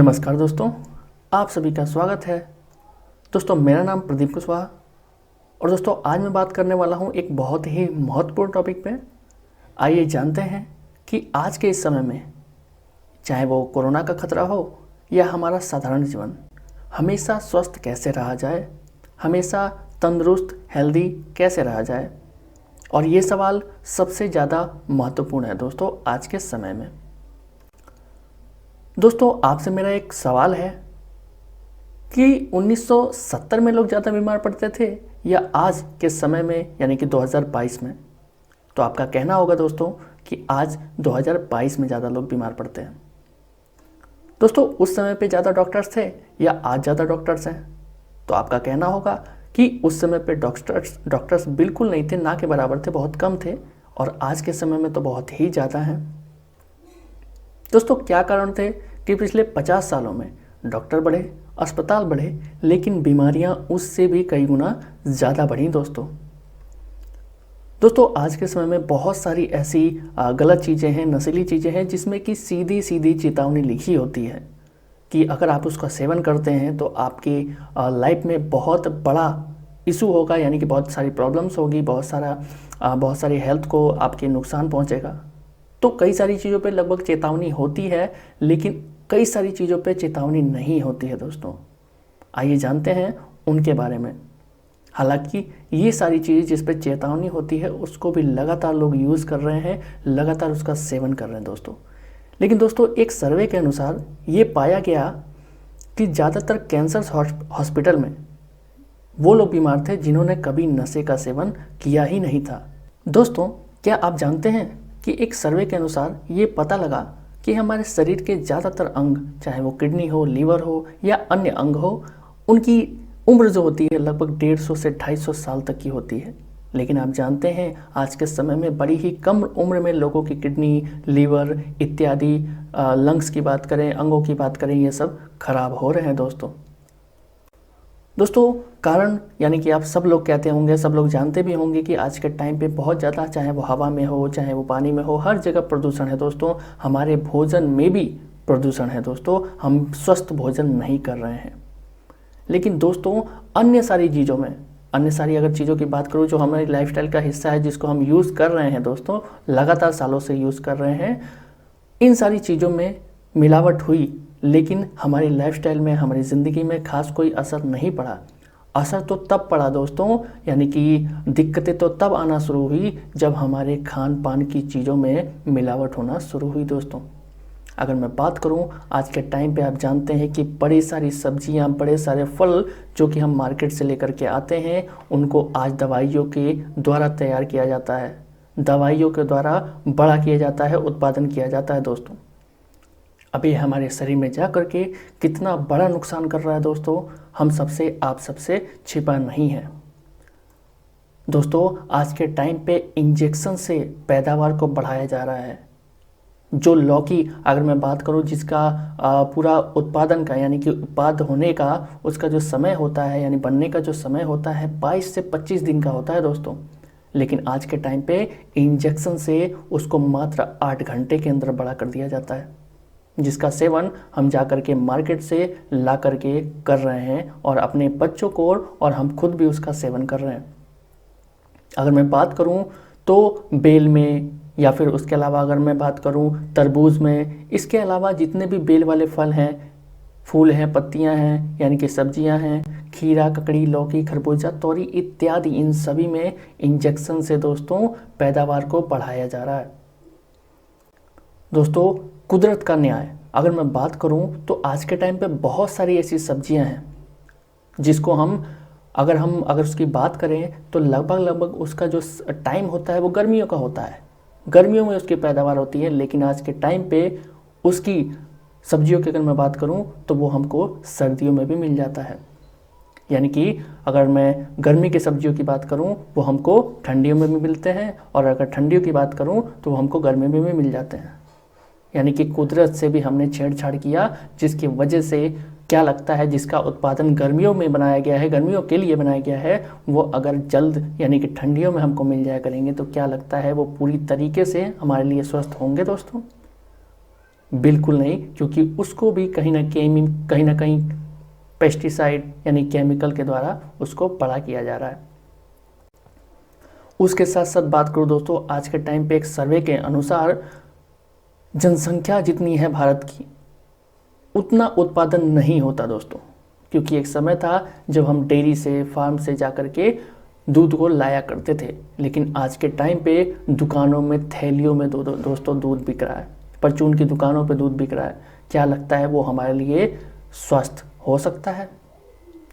नमस्कार दोस्तों, आप सभी का स्वागत है। दोस्तों मेरा नाम प्रदीप कुशवाहा और दोस्तों आज मैं बात करने वाला हूं एक बहुत ही महत्वपूर्ण टॉपिक पे। आइए जानते हैं कि आज के इस समय में चाहे वो कोरोना का खतरा हो या हमारा साधारण जीवन, हमेशा स्वस्थ कैसे रहा जाए, हमेशा तंदुरुस्त हेल्दी कैसे रहा जाए। और ये सवाल सबसे ज़्यादा महत्वपूर्ण है दोस्तों आज के समय में। दोस्तों आपसे मेरा एक सवाल है कि 1970 में लोग ज़्यादा बीमार पड़ते थे या आज के समय में यानी कि 2022 में। तो आपका कहना होगा दोस्तों कि आज 2022 में ज़्यादा लोग बीमार पड़ते हैं। दोस्तों उस समय पे ज़्यादा डॉक्टर्स थे या आज ज़्यादा डॉक्टर्स हैं। तो आपका कहना होगा कि उस समय पे डॉक्टर्स बिल्कुल नहीं थे, ना के बराबर थे, बहुत कम थे, और आज के समय में तो बहुत ही ज़्यादा हैं। दोस्तों क्या कारण थे कि पिछले 50 सालों में डॉक्टर बढ़े, अस्पताल बढ़े, लेकिन बीमारियां उससे भी कई गुना ज़्यादा बढ़ी। दोस्तों आज के समय में बहुत सारी ऐसी गलत चीज़ें हैं, नशीली चीज़ें हैं जिसमें कि सीधी सीधी चेतावनी लिखी होती है कि अगर आप उसका सेवन करते हैं तो आपकी लाइफ में बहुत बड़ा इशू होगा, यानी कि बहुत सारी प्रॉब्लम्स होगी, बहुत सारी हेल्थ को आपके नुकसान पहुंचेगा। तो कई सारी चीज़ों पे लगभग चेतावनी होती है, लेकिन कई सारी चीज़ों पे चेतावनी नहीं होती है दोस्तों। आइए जानते हैं उनके बारे में। हालांकि ये सारी चीज़ें जिस पे चेतावनी होती है उसको भी लगातार लोग यूज़ कर रहे हैं, लगातार उसका सेवन कर रहे हैं दोस्तों। लेकिन दोस्तों एक सर्वे के अनुसार ये पाया गया कि ज़्यादातर कैंसर हॉस्पिटल में वो लोग बीमार थे जिन्होंने कभी नशे का सेवन किया ही नहीं था। दोस्तों क्या आप जानते हैं कि एक सर्वे के अनुसार ये पता लगा कि हमारे शरीर के ज़्यादातर अंग, चाहे वो किडनी हो, लीवर हो या अन्य अंग हो, उनकी उम्र जो होती है लगभग 150 से 250 साल तक की होती है। लेकिन आप जानते हैं आज के समय में बड़ी ही कम उम्र में लोगों की किडनी, लीवर इत्यादि, लंग्स की बात करें, अंगों की बात करें, ये सब खराब हो रहे हैं दोस्तों कारण यानी कि आप सब लोग कहते होंगे, सब लोग जानते भी होंगे कि आज के टाइम पे बहुत ज़्यादा, चाहे वो हवा में हो, चाहे वो पानी में हो, हर जगह प्रदूषण है दोस्तों। हमारे भोजन में भी प्रदूषण है दोस्तों, हम स्वस्थ भोजन नहीं कर रहे हैं। लेकिन दोस्तों अन्य सारी चीज़ों में, अन्य सारी अगर चीज़ों की बात करूँ जो हमारी लाइफस्टाइल का हिस्सा है, जिसको हम यूज़ कर रहे हैं दोस्तों, लगातार सालों से यूज़ कर रहे हैं, इन सारी चीज़ों में मिलावट हुई, लेकिन हमारी लाइफस्टाइल में, हमारी ज़िंदगी में खास कोई असर नहीं पड़ा। असर तो तब पड़ा दोस्तों, यानी कि दिक्कतें तो तब आना शुरू हुई जब हमारे खान पान की चीज़ों में मिलावट होना शुरू हुई दोस्तों। अगर मैं बात करूं आज के टाइम पे, आप जानते हैं कि बड़ी सारी सब्जियां, बड़े सारे फल जो कि हम मार्केट से लेकर के आते हैं, उनको आज दवाइयों के द्वारा तैयार किया जाता है, दवाइयों के द्वारा बड़ा किया जाता है, उत्पादन किया जाता है दोस्तों। अब ये हमारे शरीर में जा कर के कितना बड़ा नुकसान कर रहा है दोस्तों, हम सबसे, आप सबसे छिपा नहीं है दोस्तों। आज के टाइम पे इंजेक्शन से पैदावार को बढ़ाया जा रहा है। जो लौकी, अगर मैं बात करूं, जिसका पूरा उत्पादन का यानी कि उत्पाद होने का उसका जो समय होता है, यानी बनने का जो समय होता है 22 से 25 दिन का होता है दोस्तों। लेकिन आज के टाइम पे इंजेक्शन से उसको मात्र 8 घंटे के अंदर बड़ा कर दिया जाता है, जिसका सेवन हम जा कर के मार्केट से ला कर के कर रहे हैं और अपने बच्चों को, और हम खुद भी उसका सेवन कर रहे हैं। अगर मैं बात करूं तो बेल में, या फिर उसके अलावा अगर मैं बात करूं तरबूज में, इसके अलावा जितने भी बेल वाले फल हैं, फूल हैं, पत्तियां हैं, यानी कि सब्जियां हैं, खीरा, ककड़ी, लौकी, खरबूजा, तोरी इत्यादि, इन सभी में इंजेक्शन से दोस्तों पैदावार को बढ़ाया जा रहा है दोस्तों। कुदरत का न्याय अगर मैं बात करूं तो आज के टाइम पे बहुत सारी ऐसी सब्जियां हैं जिसको अगर उसकी बात करें तो लगभग उसका जो टाइम होता है वो गर्मियों का होता है, गर्मियों में उसकी पैदावार होती है। लेकिन आज के टाइम पे उसकी सब्जियों की अगर मैं बात करूं तो वो हमको सर्दियों में भी मिल जाता है, यानी कि अगर मैं गर्मी की सब्जियों की बात करूं वो हमको ठंडियों में भी मिलते हैं, और अगर ठंडियों की बात करूं तो वो हमको गर्मी में भी मिल जाते हैं। यानी कि कुदरत से भी हमने छेड़छाड़ किया, जिसकी वजह से क्या लगता है जिसका उत्पादन गर्मियों में बनाया गया है, गर्मियों के लिए बनाया गया है, वो अगर जल्द यानी कि ठंडियों में हमको मिल जाया करेंगे तो क्या लगता है वो पूरी तरीके से हमारे लिए स्वस्थ होंगे दोस्तों। बिल्कुल नहीं, क्योंकि उसको भी कहीं ना कहीं पेस्टिसाइड यानी केमिकल के द्वारा उसको बड़ा किया जा रहा है। उसके साथ साथ बात करूँ दोस्तों, आज के टाइम पे एक सर्वे के अनुसार जनसंख्या जितनी है भारत की, उतना उत्पादन नहीं होता दोस्तों। क्योंकि एक समय था जब हम डेयरी से, फार्म से जाकर के दूध को लाया करते थे, लेकिन आज के टाइम पे दुकानों में थैलियों में दोस्तों दूध बिक रहा है, परचून की दुकानों पे दूध बिक रहा है। क्या लगता है वो हमारे लिए स्वस्थ हो सकता है?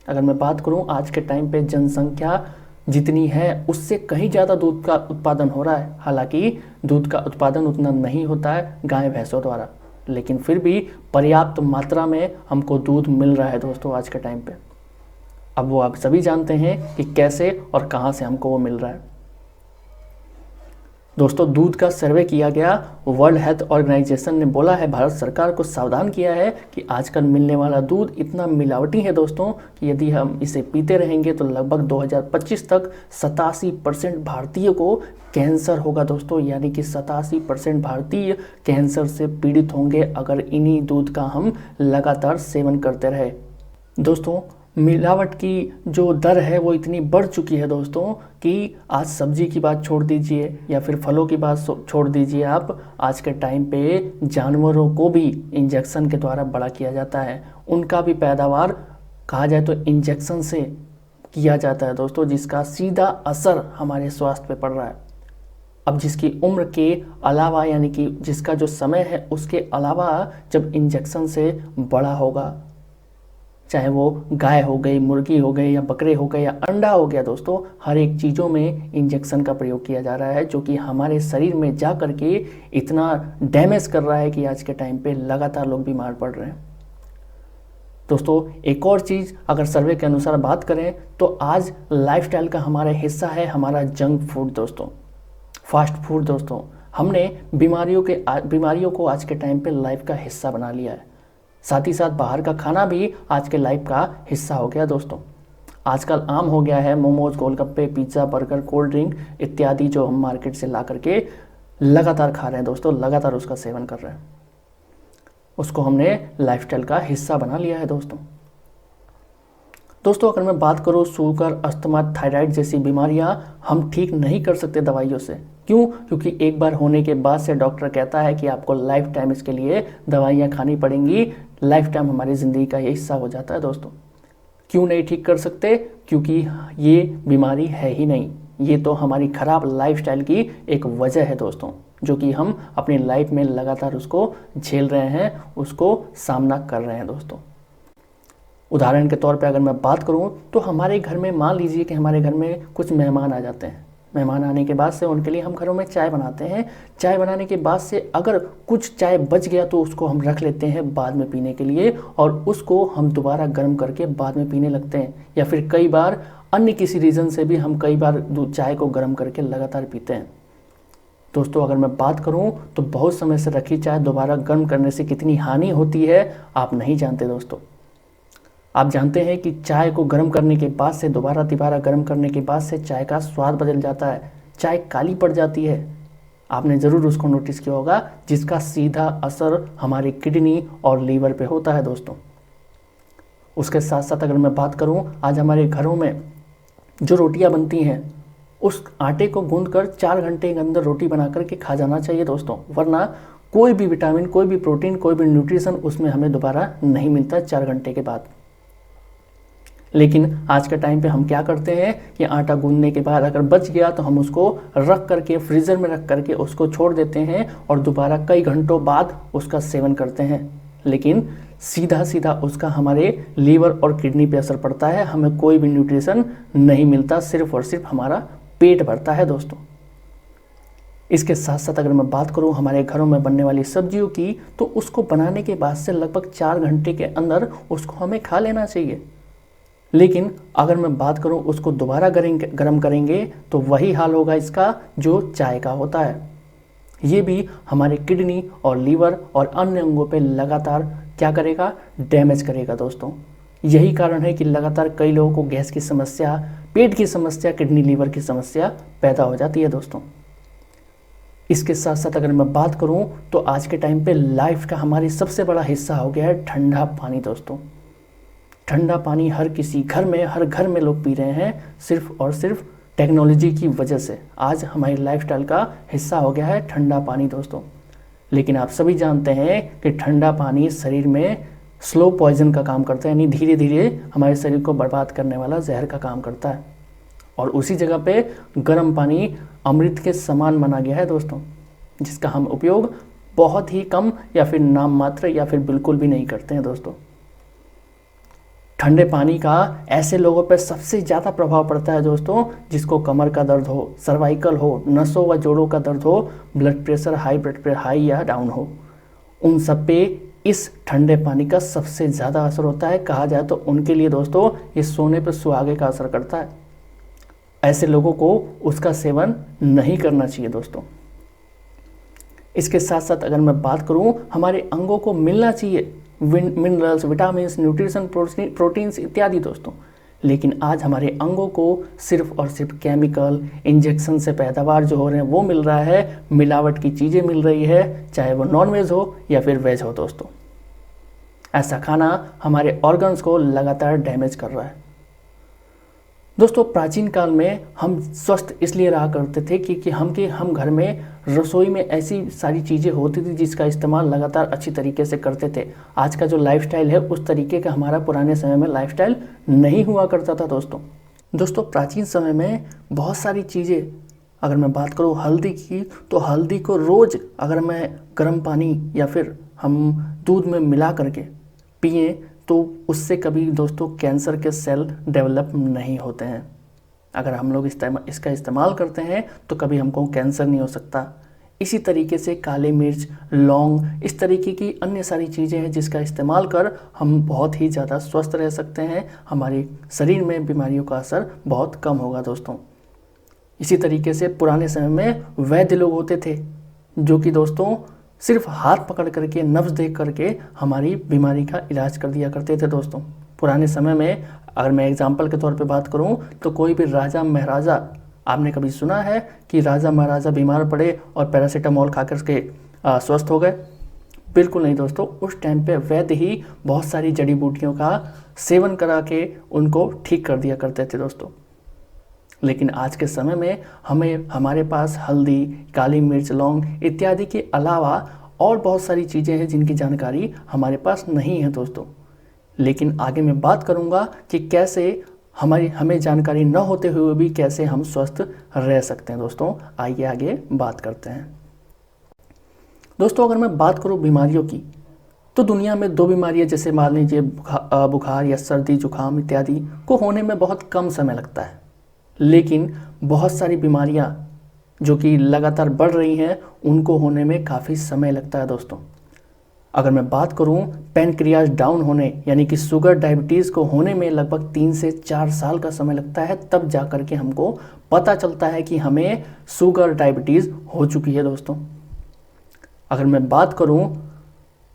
अगर मैं बात करूं, आज के टाइम पे जनसंख्या जितनी है उससे कहीं ज़्यादा दूध का उत्पादन हो रहा है। हालांकि दूध का उत्पादन उतना नहीं होता है गाय भैंसों द्वारा, लेकिन फिर भी पर्याप्त मात्रा में हमको दूध मिल रहा है दोस्तों आज के टाइम पे। अब वो आप सभी जानते हैं कि कैसे और कहाँ से हमको वो मिल रहा है। दोस्तों, दूध का सर्वे किया गया, वर्ल्ड हेल्थ ऑर्गेनाइजेशन ने बोला है, भारत सरकार को सावधान किया है कि आजकल मिलने वाला दूध इतना मिलावटी है दोस्तों कि यदि हम इसे पीते रहेंगे तो लगभग 2025 तक 87% भारतीय को कैंसर होगा दोस्तों। यानी कि 87% भारतीय कैंसर से पीड़ित होंगे अगर इन्हीं दूध का हम लगातार सेवन करते रहे। दोस्तों, मिलावट की जो दर है वो इतनी बढ़ चुकी है दोस्तों कि आज सब्जी की बात छोड़ दीजिए या फिर फलों की बात छोड़ दीजिए, आप आज के टाइम पे जानवरों को भी इंजेक्शन के द्वारा बड़ा किया जाता है। उनका भी पैदावार कहा जाए तो इंजेक्शन से किया जाता है दोस्तों, जिसका सीधा असर हमारे स्वास्थ्य पे पड़ रहा है। अब जिसकी उम्र के अलावा यानी कि जिसका जो समय है उसके अलावा जब इंजेक्शन से बड़ा होगा, चाहे वो गाय हो गई, मुर्गी हो गई या बकरे हो गए या अंडा हो गया दोस्तों, हर एक चीज़ों में इंजेक्शन का प्रयोग किया जा रहा है, जो कि हमारे शरीर में जा कर के इतना डैमेज कर रहा है कि आज के टाइम पे लगातार लोग बीमार पड़ रहे हैं। दोस्तों, एक और चीज़ अगर सर्वे के अनुसार बात करें तो आज लाइफस्टाइल का हमारा हिस्सा है हमारा जंक फूड दोस्तों, फास्ट फूड दोस्तों। हमने बीमारियों को आज के टाइम पे लाइफ का हिस्सा बना लिया है। साथ ही साथ बाहर का खाना भी आज के लाइफ का हिस्सा हो गया दोस्तों। आजकल आम हो गया है मोमोज, गोलगप्पे, पिज़्ज़ा, बर्गर, कोल्ड ड्रिंक इत्यादि जो हम मार्केट से ला करके लगातार खा रहे हैं दोस्तों, लगातार उसका सेवन कर रहे हैं। उसको हमने लाइफस्टाइल का हिस्सा बना लिया है दोस्तों। दोस्तों, अगर मैं बात करूँ, शुगर, अस्थमा, थायराइड जैसी बीमारियां हम ठीक नहीं कर सकते दवाइयों से। क्यों? क्योंकि एक बार होने के बाद से डॉक्टर कहता है कि आपको लाइफ टाइम इसके लिए दवाइयां खानी पड़ेंगी, लाइफ टाइम हमारी ज़िंदगी का ये हिस्सा हो जाता है दोस्तों। क्यों नहीं ठीक कर सकते? क्योंकि ये बीमारी है ही नहीं, ये तो हमारी ख़राब लाइफस्टाइल की एक वजह है दोस्तों, जो कि हम अपनी लाइफ में लगातार उसको झेल रहे हैं, उसको सामना कर रहे हैं दोस्तों। उदाहरण के तौर पे अगर मैं बात करूं तो हमारे घर में, मान लीजिए कि हमारे घर में कुछ मेहमान आ जाते हैं। मेहमान आने के बाद से उनके लिए हम घरों में चाय बनाते हैं। चाय बनाने के बाद से अगर कुछ चाय बच गया तो उसको हम रख लेते हैं बाद में पीने के लिए, और उसको हम दोबारा गर्म करके बाद में पीने लगते हैं। या फिर कई बार अन्य किसी रीज़न से भी हम कई बार चाय को गर्म करके लगातार पीते हैं। दोस्तों, अगर मैं बात करूं तो बहुत समय से रखी चाय दोबारा गर्म करने से कितनी हानि होती है आप नहीं जानते दोस्तों। आप जानते हैं कि चाय को गर्म करने के बाद से दोबारा गर्म करने के बाद से चाय का स्वाद बदल जाता है, चाय काली पड़ जाती है। आपने ज़रूर उसको नोटिस किया होगा, जिसका सीधा असर हमारी किडनी और लीवर पे होता है दोस्तों। उसके साथ साथ अगर मैं बात करूं, आज हमारे घरों में जो रोटियां बनती हैं उस आटे को गूंदकर 4 घंटे के अंदर रोटी बना करके खा जाना चाहिए दोस्तों, वरना कोई भी विटामिन, कोई भी प्रोटीन, कोई भी न्यूट्रिशन उसमें हमें दोबारा नहीं मिलता 4 घंटे के बाद। लेकिन आज के टाइम पे हम क्या करते हैं कि आटा गूंदने के बाद अगर बच गया तो हम उसको रख करके फ्रीज़र में रख करके उसको छोड़ देते हैं और दोबारा कई घंटों बाद उसका सेवन करते हैं। लेकिन सीधा उसका हमारे लीवर और किडनी पे असर पड़ता है, हमें कोई भी न्यूट्रिशन नहीं मिलता, सिर्फ और सिर्फ हमारा पेट भरता है दोस्तों। इसके साथ साथ अगर मैं बात करूं हमारे घरों में बनने वाली सब्जियों की, तो उसको बनाने के बाद से लगभग 4 घंटे के अंदर उसको हमें खा लेना चाहिए। लेकिन अगर मैं बात करूं उसको दोबारा गर्म करेंगे तो वही हाल होगा इसका जो चाय का होता है। ये भी हमारे किडनी और लीवर और अन्य अंगों पे लगातार क्या करेगा, डैमेज करेगा दोस्तों। यही कारण है कि लगातार कई लोगों को गैस की समस्या, पेट की समस्या, किडनी लीवर की समस्या पैदा हो जाती है दोस्तों। इसके साथ साथ अगर मैं बात करूं तो आज के टाइम पे लाइफ का हमारी सबसे बड़ा हिस्सा हो गया है ठंडा पानी दोस्तों। ठंडा पानी हर किसी घर में, हर घर में लोग पी रहे हैं, सिर्फ और सिर्फ टेक्नोलॉजी की वजह से आज हमारी लाइफस्टाइल का हिस्सा हो गया है ठंडा पानी दोस्तों। लेकिन आप सभी जानते हैं कि ठंडा पानी शरीर में स्लो पॉइजन का काम करता है, यानी धीरे धीरे हमारे शरीर को बर्बाद करने वाला जहर का काम करता है। और उसी जगह पे गर्म पानी अमृत के समान माना गया है दोस्तों, जिसका हम उपयोग बहुत ही कम या फिर नाम मात्र या फिर बिल्कुल भी नहीं करते हैं दोस्तों। ठंडे पानी का ऐसे लोगों पर सबसे ज़्यादा प्रभाव पड़ता है दोस्तों जिसको कमर का दर्द हो, सर्वाइकल हो, नसों व जोड़ों का दर्द हो, ब्लड प्रेशर हाई या डाउन हो, उन सब पे इस ठंडे पानी का सबसे ज़्यादा असर होता है। कहा जाए तो उनके लिए दोस्तों ये सोने पर सुहागे का असर करता है। ऐसे लोगों को उसका सेवन नहीं करना चाहिए दोस्तों। इसके साथ साथ अगर मैं बात करूं, हमारे अंगों को मिलना चाहिए मिनरल्स, विटामिन, न्यूट्रिशन, प्रोटीन्स इत्यादि दोस्तों। लेकिन आज हमारे अंगों को सिर्फ और सिर्फ केमिकल इंजेक्शन से पैदावार जो हो रहे हैं वो मिल रहा है, मिलावट की चीज़ें मिल रही है, चाहे वो नॉन वेज हो या फिर वेज हो दोस्तों। ऐसा खाना हमारे ऑर्गन्स को लगातार डैमेज कर रहा है दोस्तों। प्राचीन काल में हम स्वस्थ इसलिए रहा करते थे क्योंकि हम घर में रसोई में ऐसी सारी चीज़ें होती थी जिसका इस्तेमाल लगातार अच्छी तरीके से करते थे। आज का जो लाइफस्टाइल है उस तरीके का हमारा पुराने समय में लाइफस्टाइल नहीं हुआ करता था दोस्तों। प्राचीन समय में बहुत सारी चीज़ें, अगर मैं बात करूँ हल्दी की, तो हल्दी को रोज़ अगर मैं गर्म पानी या फिर हम दूध में मिला करके पिए तो उससे कभी दोस्तों कैंसर के सेल डेवलप नहीं होते हैं। अगर हम लोग इसका इस्तेमाल करते हैं तो कभी हमको कैंसर नहीं हो सकता। इसी तरीके से काली मिर्च, लौंग, इस तरीके की अन्य सारी चीज़ें हैं जिसका इस्तेमाल कर हम बहुत ही ज़्यादा स्वस्थ रह सकते हैं। हमारे शरीर में बीमारियों का असर बहुत कम होगा दोस्तों। इसी तरीके से पुराने समय में वैद्य लोग होते थे जो कि दोस्तों सिर्फ हाथ पकड़ करके, नब्ज देख करके हमारी बीमारी का इलाज कर दिया करते थे दोस्तों। पुराने समय में अगर मैं एग्जाम्पल के तौर पे बात करूं तो कोई भी राजा महाराजा, आपने कभी सुना है कि राजा महाराजा बीमार पड़े और पैरासीटामोल खा करके स्वस्थ हो गए? बिल्कुल नहीं दोस्तों। उस टाइम पे वैद्य ही बहुत सारी जड़ी बूटियों का सेवन करा के उनको ठीक कर दिया करते थे दोस्तों। लेकिन आज के समय में हमारे पास हल्दी, काली मिर्च, लौंग इत्यादि के अलावा और बहुत सारी चीज़ें हैं जिनकी जानकारी हमारे पास नहीं है दोस्तों। लेकिन आगे मैं बात करूंगा कि कैसे हमें जानकारी न होते हुए भी कैसे हम स्वस्थ रह सकते हैं दोस्तों। आइए आगे बात करते हैं दोस्तों। अगर मैं बात करूं बीमारियों की, तो दुनिया में 2 बीमारियां, जैसे मान लीजिए बुखार या सर्दी जुकाम इत्यादि को होने में बहुत कम समय लगता है, लेकिन बहुत सारी बीमारियां जो कि लगातार बढ़ रही हैं उनको होने में काफ़ी समय लगता है दोस्तों। अगर मैं बात करूं पैनक्रियाज डाउन होने यानी कि शुगर डायबिटीज़ को होने में लगभग 3 से 4 साल का समय लगता है, तब जा कर के हमको पता चलता है कि हमें शुगर डायबिटीज़ हो चुकी है दोस्तों। अगर मैं बात करूं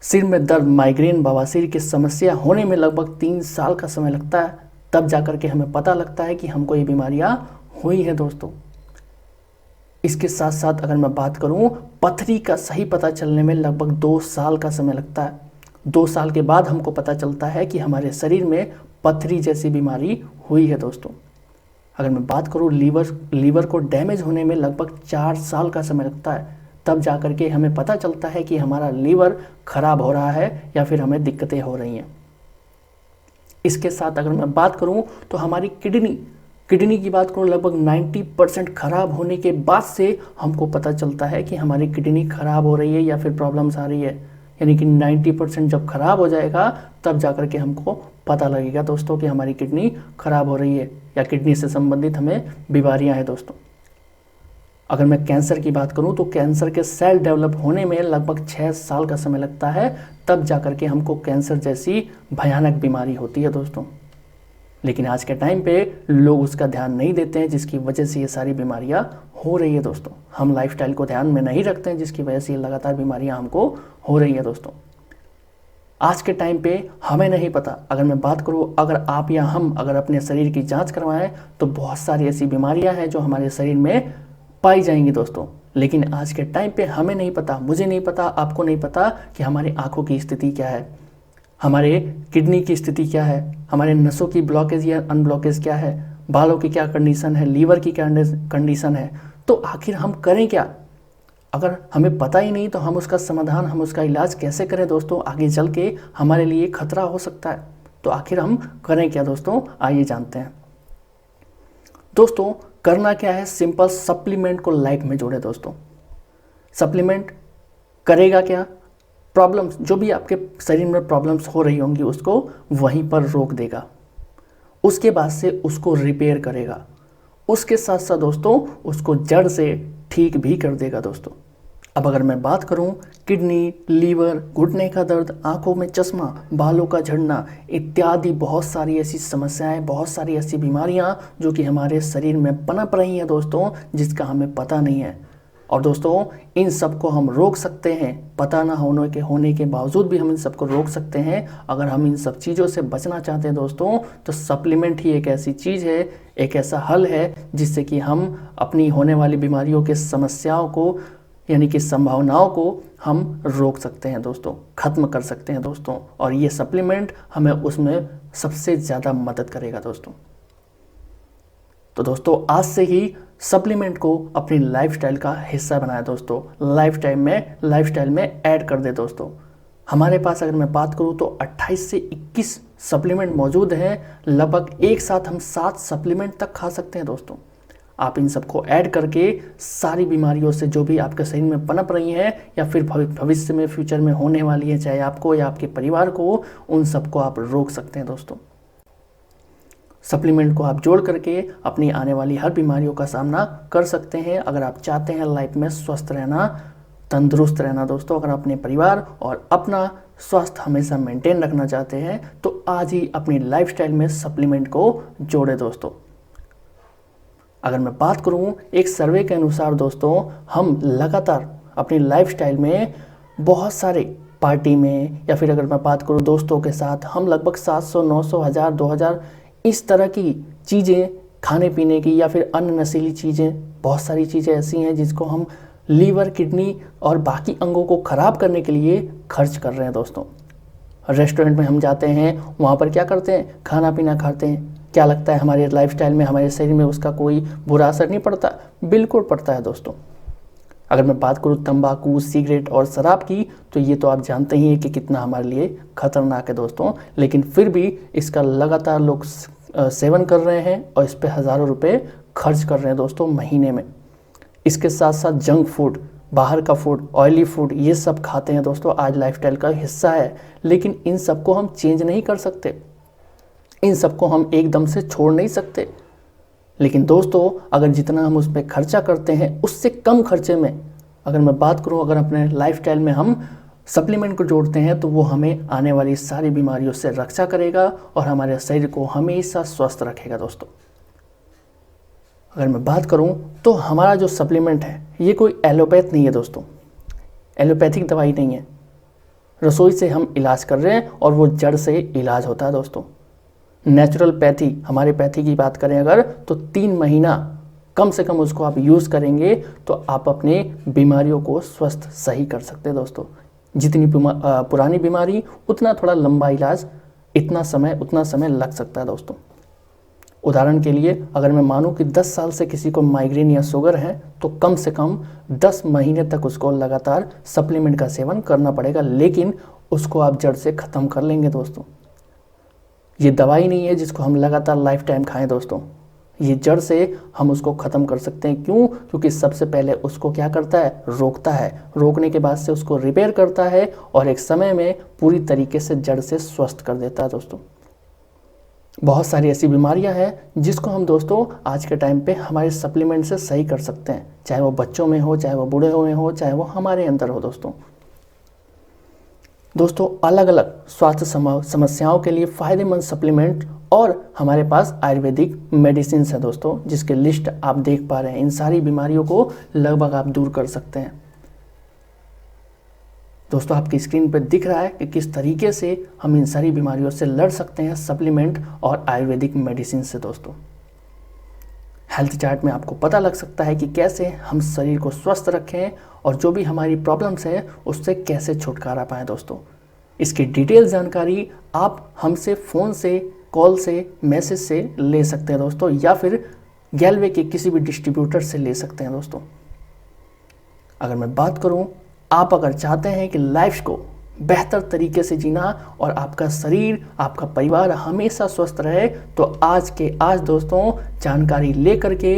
सिर में दर्द, माइग्रेन, बवासीर की समस्या होने में लगभग 3 साल का समय लगता है, तब जाकर के हमें पता लगता है कि हमको ये बीमारियां हुई हैं दोस्तों। इसके साथ साथ अगर मैं बात करूं पथरी का सही पता चलने में लगभग 2 साल का समय लगता है। 2 साल के बाद हमको पता चलता है कि हमारे शरीर में पथरी जैसी बीमारी हुई है दोस्तों। अगर मैं बात करूं लीवर को डैमेज होने में लगभग 4 साल का समय लगता है, तब जाकर के हमें पता चलता है कि हमारा लीवर खराब हो रहा है या फिर हमें दिक्कतें हो रही हैं। इसके साथ अगर मैं बात करूं तो हमारी किडनी की बात करूं, लगभग 90% खराब होने के बाद से हमको पता चलता है कि हमारी किडनी खराब हो रही है या फिर प्रॉब्लम्स आ रही है। यानी कि 90% जब खराब हो जाएगा तब जाकर के हमको पता लगेगा दोस्तों कि हमारी किडनी खराब हो रही है या किडनी से संबंधित हमें बीमारियां हैं दोस्तों। अगर मैं कैंसर की बात करूं तो कैंसर के सेल डेवलप होने में लगभग 6 साल का समय लगता है, तब जाकर के हमको कैंसर जैसी भयानक बीमारी होती है दोस्तों। लेकिन आज के टाइम पे लोग उसका ध्यान नहीं देते हैं, जिसकी वजह से ये सारी बीमारियां हो रही है दोस्तों। हम लाइफस्टाइल को ध्यान में नहीं रखते हैं, जिसकी वजह से ये लगातार बीमारियां हमको हो रही है दोस्तों। आज के टाइम पे हमें नहीं पता, अगर मैं बात करूँ, अगर आप या हम अगर अपने शरीर की जांच करवाएं तो बहुत सारी ऐसी बीमारियां हैं जो हमारे शरीर में पाई जाएंगी दोस्तों। लेकिन आज के टाइम पे हमें नहीं पता, मुझे नहीं पता, आपको नहीं पता कि हमारी आँखों की स्थिति क्या है, हमारे किडनी की स्थिति क्या है, हमारे नसों की ब्लॉकेज या अनब्लॉकेज क्या है, बालों की क्या कंडीशन है, लीवर की क्या कंडीशन है। तो आखिर हम करें क्या? अगर हमें पता ही नहीं तो हम उसका समाधान, हम उसका इलाज कैसे करें दोस्तों? आगे चल के हमारे लिए खतरा हो सकता है। तो आखिर हम करें क्या दोस्तों? आइए जानते हैं। दोस्तों करना क्या है? सिंपल, सप्लीमेंट को लाइफ में जोड़े दोस्तों। सप्लीमेंट करेगा क्या? प्रॉब्लम्स, जो भी आपके शरीर में प्रॉब्लम्स हो रही होंगी उसको वहीं पर रोक देगा, उसके बाद से उसको रिपेयर करेगा, उसके साथ साथ दोस्तों उसको जड़ से ठीक भी कर देगा दोस्तों। अब अगर मैं बात करूं किडनी, लीवर, घुटने का दर्द, आंखों में चश्मा, बालों का झड़ना इत्यादि बहुत सारी ऐसी समस्याएं, बहुत सारी ऐसी बीमारियां जो कि हमारे शरीर में पनप रही हैं दोस्तों, जिसका हमें पता नहीं है। और दोस्तों इन सब को हम रोक सकते हैं, पता ना होने के बावजूद भी हम इन सब को रोक सकते हैं। अगर हम इन सब चीज़ों से बचना चाहते हैं दोस्तों तो सप्लीमेंट ही एक ऐसी चीज़ है, एक ऐसा हल है जिससे कि हम अपनी होने वाली बीमारियों के समस्याओं को यानी कि संभावनाओं को हम रोक सकते हैं दोस्तों, ख़त्म कर सकते हैं दोस्तों। और ये सप्लीमेंट हमें उसमें सबसे ज़्यादा मदद करेगा दोस्तों। तो दोस्तों आज से ही सप्लीमेंट को अपनी लाइफस्टाइल का हिस्सा बनाए दोस्तों, लाइफस्टाइल में ऐड कर दे दोस्तों। हमारे पास अगर मैं बात करूं तो 28 से 21 सप्लीमेंट मौजूद हैं। लगभग एक साथ हम 7 सप्लीमेंट तक खा सकते हैं दोस्तों। आप इन सबको ऐड करके सारी बीमारियों से जो भी आपके शरीर में पनप रही हैं या फिर भविष्य में, फ्यूचर में होने वाली है, चाहे आपको या आपके परिवार को, उन सबको आप रोक सकते हैं दोस्तों। सप्लीमेंट को आप जोड़ करके अपनी आने वाली हर बीमारियों का सामना कर सकते हैं। अगर आप चाहते हैं लाइफ में स्वस्थ रहना, तंदुरुस्त रहना दोस्तों, अगर अपने परिवार और अपना स्वास्थ्य हमेशा मेंटेन रखना चाहते हैं तो आज ही अपनी लाइफस्टाइल में सप्लीमेंट को जोड़े दोस्तों। अगर मैं बात करूं एक सर्वे के अनुसार दोस्तों, हम लगातार अपनी लाइफस्टाइल में बहुत सारे पार्टी में या फिर अगर मैं बात करूं दोस्तों के साथ, हम लगभग 700, 900, 1000, 2000 इस तरह की चीज़ें खाने पीने की या फिर अन्य नशीली चीज़ें, बहुत सारी चीज़ें ऐसी हैं जिसको हम लीवर, किडनी और बाकी अंगों को ख़राब करने के लिए खर्च कर रहे हैं दोस्तों। रेस्टोरेंट में हम जाते हैं, वहाँ पर क्या करते हैं? खाना पीना खाते हैं। क्या लगता है हमारे लाइफस्टाइल में, हमारे शरीर में उसका कोई बुरा असर नहीं पड़ता? बिल्कुल पड़ता है दोस्तों। अगर मैं बात करूँ तंबाकू, सिगरेट और शराब की तो ये तो आप जानते ही हैं कि कितना हमारे लिए खतरनाक है दोस्तों, लेकिन फिर भी इसका लगातार लोग सेवन कर रहे हैं और इस पर हज़ारों रुपए खर्च कर रहे हैं दोस्तों महीने में। इसके साथ साथ जंक फूड, बाहर का फूड, ऑयली फूड, ये सब खाते हैं दोस्तों, आज लाइफस्टाइल का हिस्सा है। लेकिन इन सबको हम चेंज नहीं कर सकते, इन सबको हम एकदम से छोड़ नहीं सकते। लेकिन दोस्तों अगर जितना हम उस पर खर्चा करते हैं उससे कम खर्चे में अगर मैं बात करूं, अगर अपने लाइफस्टाइल में हम सप्लीमेंट को जोड़ते हैं तो वो हमें आने वाली सारी बीमारियों से रक्षा करेगा और हमारे शरीर को हमेशा स्वस्थ रखेगा दोस्तों। अगर मैं बात करूं तो हमारा जो सप्लीमेंट है ये कोई एलोपैथ नहीं है दोस्तों, एलोपैथिक दवाई नहीं है। रसोई से हम इलाज कर रहे हैं और वो जड़ से इलाज होता है दोस्तों। नेचुरल पैथी, हमारे पैथी की बात करें अगर तो 3 महीना कम से कम उसको आप यूज़ करेंगे तो आप अपने बीमारियों को स्वस्थ सही कर सकते हैं दोस्तों। जितनी पुरानी बीमारी उतना थोड़ा लंबा इलाज, उतना समय लग सकता है दोस्तों। उदाहरण के लिए अगर मैं मानूं कि 10 साल से किसी को माइग्रेन या शुगर है तो कम से कम 10 महीने तक उसको लगातार सप्लीमेंट का सेवन करना पड़ेगा, लेकिन उसको आप जड़ से ख़त्म कर लेंगे दोस्तों। ये दवाई नहीं है जिसको हम लगातार लाइफ टाइम खाएं दोस्तों, ये जड़ से हम उसको ख़त्म कर सकते हैं। क्यों? क्योंकि सबसे पहले उसको क्या करता है? रोकता है। रोकने के बाद से उसको रिपेयर करता है और एक समय में पूरी तरीके से जड़ से स्वस्थ कर देता है दोस्तों। बहुत सारी ऐसी बीमारियां हैं जिसको हम दोस्तों आज के टाइम पे हमारे सप्लीमेंट से सही कर सकते हैं, चाहे वो बच्चों में हो, चाहे वो बूढ़े में हो, चाहे वो हमारे अंदर हो दोस्तों अलग अलग स्वास्थ्य समस्याओं के लिए फ़ायदेमंद सप्लीमेंट और हमारे पास आयुर्वेदिक मेडिसिन है दोस्तों, जिसके लिस्ट आप देख पा रहे हैं। इन सारी बीमारियों को लगभग आप दूर कर सकते हैं दोस्तों। आपकी स्क्रीन पर दिख रहा है कि किस तरीके से हम इन सारी बीमारियों से लड़ सकते हैं सप्लीमेंट और आयुर्वेदिक मेडिसिन से दोस्तों। हेल्थ चार्ट में आपको पता लग सकता है कि कैसे हम शरीर को स्वस्थ रखें और जो भी हमारी प्रॉब्लम्स है उससे कैसे छुटकारा पाएँ दोस्तों। इसकी डिटेल जानकारी आप हमसे फ़ोन से, कॉल से, मैसेज से ले सकते हैं दोस्तों, या फिर गैलवे के किसी भी डिस्ट्रीब्यूटर से ले सकते हैं दोस्तों। अगर मैं बात करूं, आप अगर चाहते हैं कि लाइफ को बेहतर तरीके से जीना और आपका शरीर, आपका परिवार हमेशा स्वस्थ रहे, तो आज दोस्तों जानकारी लेकर के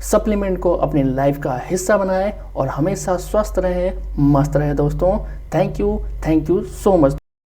सप्लीमेंट को अपनी लाइफ का हिस्सा बनाएं और हमेशा स्वस्थ रहें, मस्त रहें दोस्तों। Thank you so much.